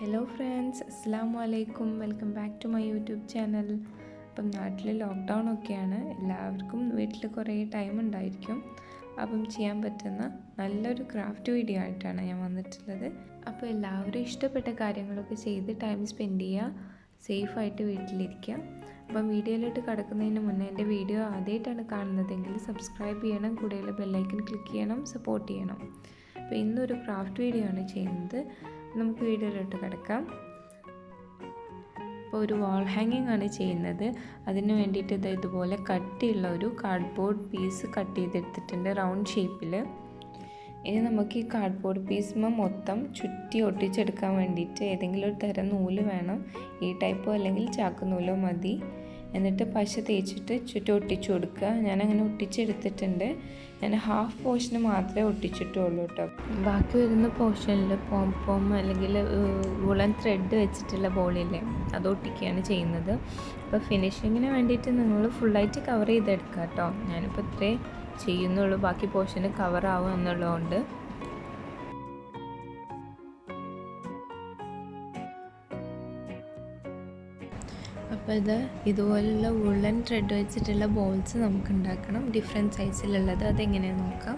Hello friends, അസ്സാം വലൈക്കും. Welcome back to my YouTube channel. അപ്പം നാട്ടിൽ ലോക്ക്ഡൗൺ ഒക്കെയാണ്, എല്ലാവർക്കും വീട്ടിൽ കുറേ ടൈം ഉണ്ടായിരിക്കും. അപ്പം ചെയ്യാൻ പറ്റുന്ന നല്ലൊരു ക്രാഫ്റ്റ് വീഡിയോ ആയിട്ടാണ് ഞാൻ വന്നിട്ടുള്ളത്. അപ്പോൾ എല്ലാവരും ഇഷ്ടപ്പെട്ട കാര്യങ്ങളൊക്കെ ചെയ്ത് ടൈം സ്പെൻഡ് ചെയ്യുക, സേഫായിട്ട് വീട്ടിലിരിക്കുക. അപ്പം വീഡിയോയിലോട്ട് കടക്കുന്നതിന് മുന്നേ എൻ്റെ വീഡിയോ ആദ്യമായിട്ടാണ് കാണുന്നതെങ്കിൽ സബ്സ്ക്രൈബ് ചെയ്യണം, കൂടെയുള്ള ബെല്ലൈക്കൺ ക്ലിക്ക് ചെയ്യണം, സപ്പോർട്ട് ചെയ്യണം. അപ്പോൾ ഇന്നൊരു ക്രാഫ്റ്റ് വീഡിയോ ആണ് ചെയ്യുന്നത്. നമുക്ക് വീഡിയോയിലോട്ട് കിടക്കാം. അപ്പോൾ ഒരു വാൾ ഹാങ്ങിങ് ആണ് ചെയ്യുന്നത്. അതിന് വേണ്ടിയിട്ട് ഇതുപോലെ കട്ടിയുള്ള ഒരു കാർഡ്ബോർഡ് പീസ് കട്ട് ചെയ്തെടുത്തിട്ടുണ്ട് റൗണ്ട് ഷേപ്പിൽ. ഇനി നമുക്ക് ഈ കാർഡ്ബോർഡ് പീസുമ്പോൾ മൊത്തം ചുറ്റി ഒട്ടിച്ചെടുക്കാൻ വേണ്ടിയിട്ട് ഏതെങ്കിലും ഒരു തരം നൂല് വേണം. ഈ ടൈപ്പോ അല്ലെങ്കിൽ ചാക്കുനൂലോ മതി. എന്നിട്ട് പശ തേച്ചിട്ട് ചുറ്റും ഒട്ടിച്ചു കൊടുക്കുക. ഞാനങ്ങനെ ഒട്ടിച്ചെടുത്തിട്ടുണ്ട്. ഞാൻ ഹാഫ് പോർഷന് മാത്രമേ ഒട്ടിച്ചിട്ടുള്ളൂ കേട്ടോ. ബാക്കി വരുന്ന പോർഷനിൽ പോം അല്ലെങ്കിൽ വുളൻ ത്രെഡ് വെച്ചിട്ടുള്ള ബോളില്ലേ, അത് ഒട്ടിക്കുകയാണ് ചെയ്യുന്നത്. അപ്പോൾ ഫിനിഷിങ്ങിന് വേണ്ടിയിട്ട് നിങ്ങൾ ഫുള്ളായിട്ട് കവർ ചെയ്തെടുക്കുക കേട്ടോ. ഞാനിപ്പോൾ ഇത്രേ ചെയ്യുന്നുള്ളൂ, ബാക്കി പോർഷന് കവറാവും എന്നുള്ളതുകൊണ്ട്. അപ്പോൾ ഇതുപോലുള്ള വുളൻ ത്രെഡ് വെച്ചിട്ടുള്ള ബോൾസ് നമുക്ക് ഉണ്ടാക്കണം, ഡിഫറെൻറ്റ് സൈസിലുള്ളത്. അതെങ്ങനെയാണെന്ന് നോക്കാം.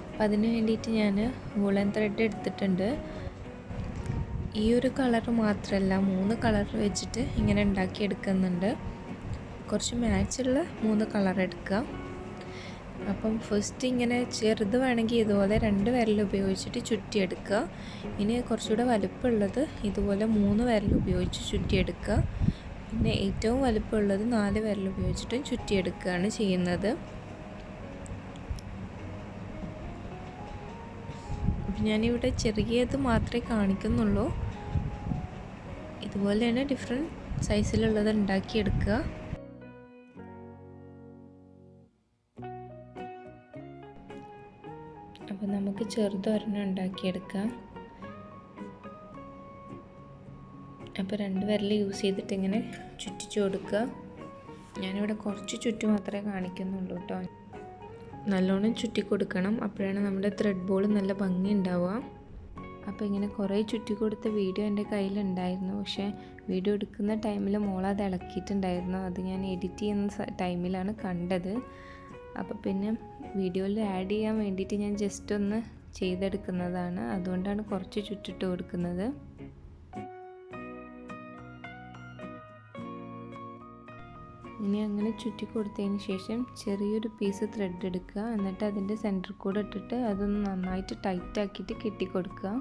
അപ്പോൾ അതിന് വേണ്ടിയിട്ട് ഞാൻ വുളൻ ത്രെഡ് എടുത്തിട്ടുണ്ട്. ഈ ഒരു കളർ മാത്രമല്ല, 3 കളർ വെച്ചിട്ട് ഇങ്ങനെ ഉണ്ടാക്കിയെടുക്കുന്നുണ്ട്. കുറച്ച് മാച്ചുള്ള 3 കളർ എടുക്കുക. അപ്പം ഫസ്റ്റ് ഇങ്ങനെ ചെറുത് വേണമെങ്കിൽ ഇതുപോലെ 2 വിരൽ ഉപയോഗിച്ചിട്ട് ചുറ്റിയെടുക്കുക. ഇനി കുറച്ചുകൂടെ വലുപ്പമുള്ളത് ഇതുപോലെ 3 വിരൽ ഉപയോഗിച്ച് ചുറ്റിയെടുക്കുക. പിന്നെ ഏറ്റവും വലുപ്പമുള്ളത് 4 വിരൽ ഉപയോഗിച്ചിട്ടും ചുറ്റിയെടുക്കുകയാണ് ചെയ്യുന്നത്. ഞാനിവിടെ ചെറിയത് മാത്രമേ കാണിക്കുന്നുള്ളൂ. ഇതുപോലെയാണ് ഡിഫറെൻറ്റ് സൈസിലുള്ളത് ഉണ്ടാക്കിയെടുക്കുക. അപ്പോൾ നമുക്ക് ചെറുതൊരെണ്ണം ഉണ്ടാക്കിയെടുക്കാം. അപ്പോൾ 2 വിരൽ യൂസ് ചെയ്തിട്ട് ഇങ്ങനെ ചുറ്റിച്ചു കൊടുക്കുക. ഞാനിവിടെ കുറച്ച് ചുറ്റി മാത്രമേ കാണിക്കുന്നുള്ളൂ കേട്ടോ. നല്ലോണം ചുറ്റി കൊടുക്കണം, അപ്പോഴാണ് നമ്മുടെ ത്രെഡ് ബോൾ നല്ല ഭംഗി ഉണ്ടാവുക. അപ്പോൾ ഇങ്ങനെ കുറേ ചുറ്റി കൊടുത്ത വീഡിയോ എൻ്റെ കയ്യിലുണ്ടായിരുന്നു. പക്ഷേ വീഡിയോ എടുക്കുന്ന ടൈമിൽ മോളത് ഇളക്കിയിട്ടുണ്ടായിരുന്നു. അത് ഞാൻ എഡിറ്റ് ചെയ്യുന്ന ടൈമിലാണ് കണ്ടത്. അപ്പോൾ പിന്നെ വീഡിയോയിൽ ആഡ് ചെയ്യാൻ വേണ്ടിയിട്ട് ഞാൻ ജസ്റ്റ് ഒന്ന് ചെയ്തെടുക്കുന്നതാണ്. അതുകൊണ്ടാണ് കുറച്ച് ചുറ്റിട്ട് കൊടുക്കുന്നത്. ഇനി അങ്ങനെ ചുറ്റി കൊടുത്തതിന് ശേഷം ചെറിയൊരു പീസ് ത്രെഡ് എടുക്കുക. എന്നിട്ട് അതിൻ്റെ സെൻറ്ററിൽ കൂടെ ഇട്ടിട്ട് അതൊന്ന് നന്നായിട്ട് ടൈറ്റ് ആക്കിയിട്ട് കെട്ടിക്കൊടുക്കുക.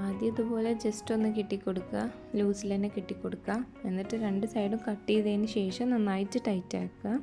ആദ്യം ഇതുപോലെ ജസ്റ്റ് ഒന്ന് കെട്ടിക്കൊടുക്കുക, ലൂസിൽ തന്നെ കെട്ടിക്കൊടുക്കുക. എന്നിട്ട് 2 സൈഡും കട്ട് ചെയ്തതിന് ശേഷം നന്നായിട്ട് ടൈറ്റ് ആക്കുക.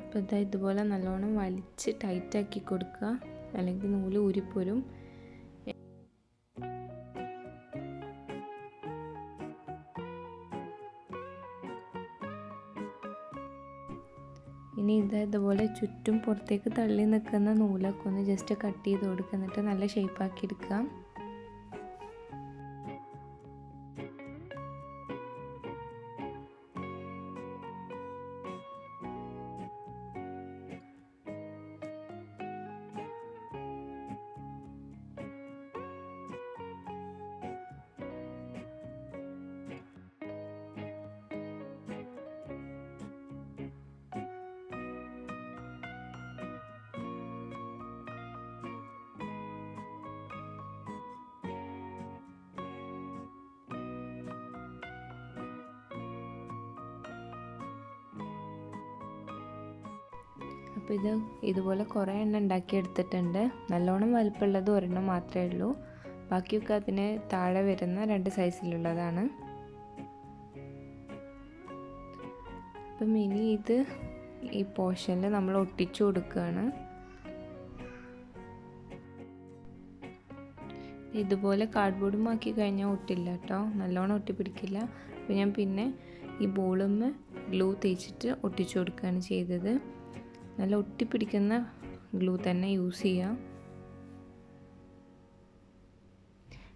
അപ്പോൾ ഇതുപോലെ നല്ലോണം വലിച്ച് ടൈറ്റാക്കി കൊടുക്കുക, അല്ലെങ്കിൽ നൂല് ഊരിപ്പോരും. ഇനി ഇതുപോലെ ചുറ്റും പുറത്തേക്ക് തള്ളി നിൽക്കുന്ന നൂലൊക്കെ ഒന്ന് ജസ്റ്റ് കട്ട് ചെയ്ത് കൊടുക്കുക. എന്നിട്ട് നല്ല ഷേപ്പാക്കി എടുക്കുക. അപ്പോൾ ഇതുപോലെ കുറേ എണ്ണം ഉണ്ടാക്കിയെടുത്തിട്ടുണ്ട്. നല്ലോണം വലുപ്പമുള്ളത് ഒരെണ്ണം മാത്രമേ ഉള്ളൂ. ബാക്കിയൊക്കെ അതിന് താഴെ വരുന്ന 2 സൈസിലുള്ളതാണ്. അപ്പം ഇനി ഇത് ഈ പോർഷനിൽ നമ്മൾ ഒട്ടിച്ചു കൊടുക്കുകയാണ്. ഇതുപോലെ കാർഡ്ബോർഡുമാക്കി കഴിഞ്ഞാൽ ഒട്ടില്ല കേട്ടോ, നല്ലോണം ഒട്ടിപ്പിടിക്കില്ല. അപ്പോൾ ഞാൻ പിന്നെ ഈ ബോളുമ്മ ഗ്ലൂ തേച്ചിട്ട് ഒട്ടിച്ചു കൊടുക്കുകയാണ് ചെയ്തത്. നല്ല ഒട്ടിപ്പിടിക്കുന്ന ഗ്ലൂ തന്നെ യൂസ് ചെയ്യാം.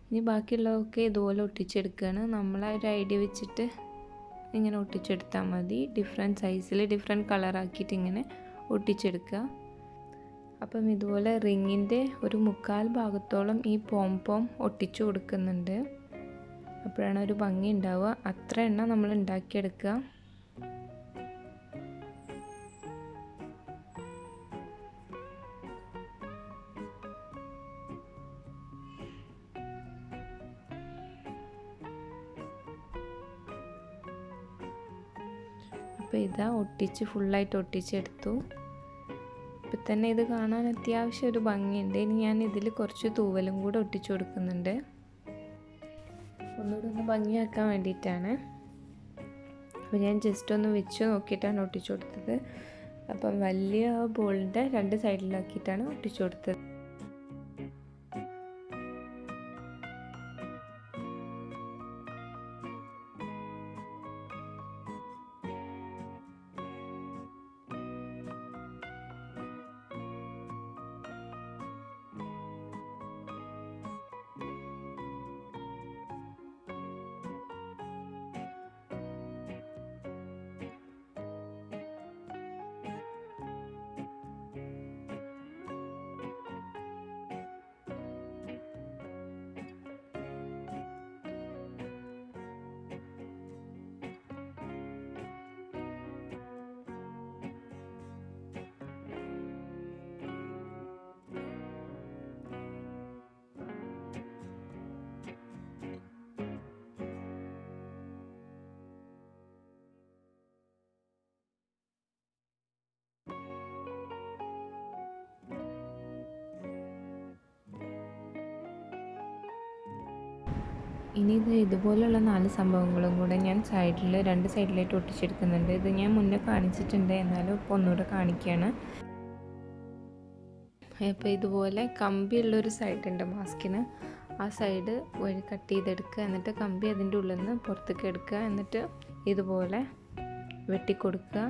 ഇനി ബാക്കിയുള്ളതൊക്കെ ഇതുപോലെ ഒട്ടിച്ചെടുക്കുകയാണ്. നമ്മളെ ഒരു ഐഡിയ വെച്ചിട്ട് ഇങ്ങനെ ഒട്ടിച്ചെടുത്താൽ മതി. ഡിഫറെൻറ്റ് സൈസിൽ ഡിഫറെൻറ്റ് കളറാക്കിയിട്ട് ഇങ്ങനെ ഒട്ടിച്ചെടുക്കുക. അപ്പം ഇതുപോലെ റിങ്ങിൻ്റെ ഒരു 1/4 ഭാഗത്തോളം ഈ പോം ഒട്ടിച്ചു കൊടുക്കുന്നുണ്ട്. അപ്പോഴാണ് ഒരു ഭംഗി ഉണ്ടാവുക. അത്ര എണ്ണം നമ്മൾ ഉണ്ടാക്കിയെടുക്കുക. അപ്പോൾ ഇതാ ഫുള്ളായിട്ട് ഒട്ടിച്ചെടുത്തു. ഇപ്പം തന്നെ ഇത് കാണാൻ അത്യാവശ്യം ഒരു ഭംഗിയുണ്ട്. ഇനി ഞാൻ ഇതിൽ കുറച്ച് തൂവലും കൂടെ ഒട്ടിച്ചു കൊടുക്കുന്നുണ്ട്, ഒന്നുകൂടെ ഒന്ന് ഭംഗിയാക്കാൻ വേണ്ടിയിട്ടാണ്. അപ്പോൾ ഞാൻ ജസ്റ്റ് ഒന്ന് വെച്ച് നോക്കിയിട്ടാണ് ഒട്ടിച്ചു കൊടുത്തത്. അപ്പം വലിയ ബോളിൻ്റെ 2 സൈഡിലാക്കിയിട്ടാണ് ഒട്ടിച്ചു കൊടുത്തത്. ഇനി ഇതുപോലെയുള്ള 4 സംഭവങ്ങളും കൂടെ ഞാൻ 2 സൈഡിലായിട്ട് ഒട്ടിച്ചെടുക്കുന്നുണ്ട്. ഇത് ഞാൻ മുന്നേ കാണിച്ചിട്ടുണ്ട്, എന്നാലും ഇപ്പോൾ ഒന്നുകൂടെ കാണിക്കുകയാണ്. അപ്പോൾ ഇതുപോലെ കമ്പിയുള്ളൊരു സൈഡുണ്ട് മാസ്കിന്. ആ സൈഡ് വഴി കട്ട് ചെയ്തെടുക്കുക. എന്നിട്ട് കമ്പി അതിൻ്റെ ഉള്ളിൽ നിന്ന് പുറത്തേക്ക് എടുക്കുക. എന്നിട്ട് ഇതുപോലെ വെട്ടിക്കൊടുക്കുക.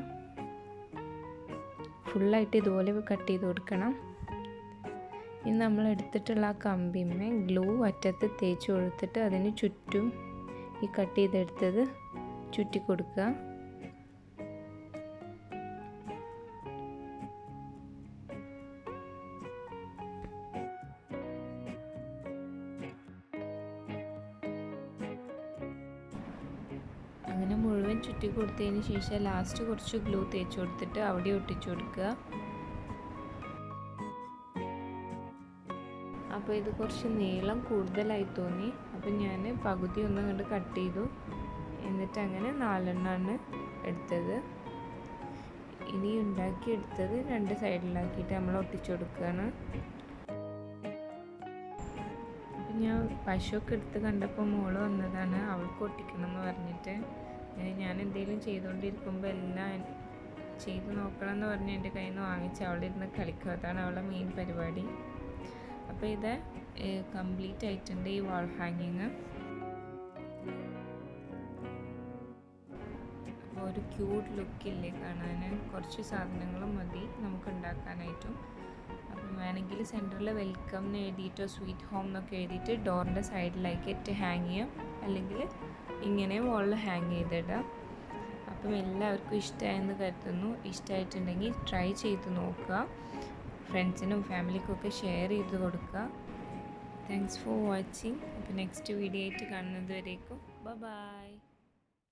ഫുള്ളായിട്ട് ഇതുപോലെ കട്ട് ചെയ്ത് കൊടുക്കണം. ഇനി നമ്മൾ എടുത്തിട്ടുള്ള ആ കമ്പിമേ ഗ്ലൂ അറ്റത്ത് തേച്ച് കൊടുത്തിട്ട് അതിന് ചുറ്റും ഈ കട്ട് ചെയ്തെടുത്തത് ചുറ്റി കൊടുക്കുക. അങ്ങനെ മുഴുവൻ ചുറ്റി കൊടുത്തതിന് ശേഷം ലാസ്റ്റ് കുറച്ച് ഗ്ലൂ തേച്ച് കൊടുത്തിട്ട് അവിടെ ഒട്ടിച്ചു കൊടുക്കുക. അപ്പോൾ ഇത് കുറച്ച് നീളം കൂടുതലായി തോന്നി. അപ്പം ഞാൻ പകുതി ഒന്നും കണ്ട് കട്ട് ചെയ്തു. എന്നിട്ട് അങ്ങനെ 4 എണ്ണമാണ് എടുത്തത്. ഇനി ഉണ്ടാക്കിയെടുത്തത് 2 സൈഡിലാക്കിയിട്ട് നമ്മൾ ഒട്ടിച്ചു കൊടുക്കുകയാണ്. അപ്പം ഞാൻ പശുവൊക്കെ എടുത്ത് കണ്ടപ്പോൾ മോള് വന്നതാണ്, അവൾക്ക് ഒട്ടിക്കണം എന്ന് പറഞ്ഞിട്ട്. ഞാൻ എന്തെങ്കിലും ചെയ്തുകൊണ്ടിരിക്കുമ്പോൾ എല്ലാം ചെയ്ത് നോക്കണം എന്ന് പറഞ്ഞ് എൻ്റെ കയ്യിൽ നിന്ന് വാങ്ങിച്ച് അവളെ ഇരുന്ന് കളിക്കുക. അതാണ് അവളുടെ മെയിൻ പരിപാടി. അപ്പോൾ ഇത് കംപ്ലീറ്റ് ആയിട്ടുണ്ട് ഈ വാൾ ഹാങ്ങിങ്. അപ്പോൾ ഒരു ക്യൂട്ട് ലുക്കില്ലേ കാണാൻ. കുറച്ച് സാധനങ്ങളും മതി നമുക്ക് ഉണ്ടാക്കാനായിട്ടും. അപ്പം വേണമെങ്കിൽ സെൻറ്ററിൽ വെൽക്കം എന്ന് എഴുതിയിട്ടോ സ്വീറ്റ് ഹോം എന്നൊക്കെ എഴുതിയിട്ട് ഡോറിൻ്റെ സൈഡിലാക്കിയിട്ട് ഹാങ് ചെയ്യാം, അല്ലെങ്കിൽ ഇങ്ങനെ വാളിൽ ഹാങ് ചെയ്തിടാം. അപ്പം എല്ലാവർക്കും ഇഷ്ടമായെന്ന് കരുതുന്നു. ഇഷ്ടമായിട്ടുണ്ടെങ്കിൽ ട്രൈ ചെയ്ത് നോക്കുക. ഫ്രണ്ട്സിനും ഫാമിലിക്കൊക്കെ ഷെയർ ചെയ്ത് കൊടുക്കുക. Thanks for watching. അപ്പോൾ നെക്സ്റ്റ് വീഡിയോ ആയിട്ട് കാണുന്നത് വരേക്കും ബൈ.